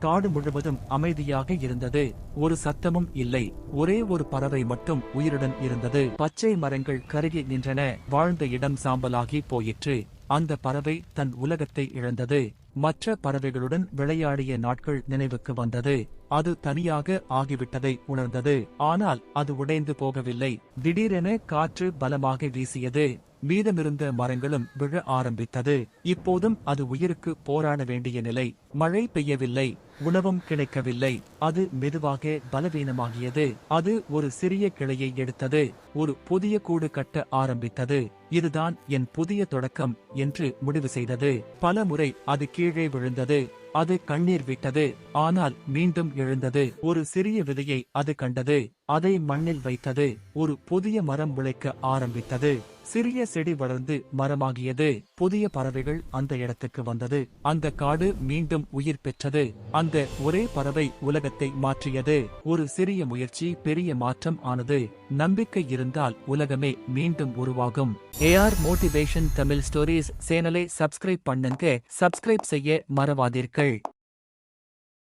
காடு முழுவதும் அமைதியாக இருந்தது. ஒரு சத்தமும் இல்லை. ஒரே ஒரு பறவை மட்டும் உயிருடன் இருந்தது. பச்சை மரங்கள் கருகி நின்றன. வாழ்ந்த இடம் சாம்பலாகி போயிற்று. அந்த பறவை தன் உலகத்தை இழந்தது. மற்ற பறவைகளுடன் விளையாடிய நாட்கள் நினைவுக்கு வந்தது. அது தனியாக ஆகிவிட்டதை உணர்ந்தது. ஆனால் அது உடைந்து போகவில்லை. திடீரென காற்று பலமாக வீசியது. மீதமிருந்த மரங்களும் விழ ஆரம்பித்தது. இப்போதும் அது உயிருக்கு போராட வேண்டிய நிலை. மழை பெய்யவில்லை. உணவும் கிடைக்கவில்லை. அது மெதுவாக பலவீனமாகியது. அது ஒரு சிறிய கிளையை எடுத்தது. ஒரு புதிய கூடு கட்ட ஆரம்பித்தது. இதுதான் என் புதிய தொடக்கம் என்று முடிவு செய்தது. பல முறை அது கீழே விழுந்தது. அது கண்ணீர் விட்டது. ஆனால் மீண்டும் எழுந்தது. ஒரு சிறிய விதையை அது கண்டது. அதை மண்ணில் வைத்தது. ஒரு புதிய மரம் முளைக்க ஆரம்பித்தது. சிறிய செடி வளர்ந்து மரமாகியது. புதிய பறவைகள் அந்த இடத்துக்கு வந்தது. அந்த காடு மீண்டும் உயிர் பெற்றது. அந்த ஒரே பறவை உலகத்தை மாற்றியது. ஒரு சிறிய முயற்சி பெரிய மாற்றம் ஆனது. நம்பிக்கை இருந்தால் உலகமே மீண்டும் உருவாகும். ஏஆர் மோட்டிவேஷன் தமிழ் ஸ்டோரிஸ் சேனலை சப்ஸ்கிரைப் பண்ணுங்க. சப்ஸ்கிரைப் செய்ய மறவாதீர்கள்.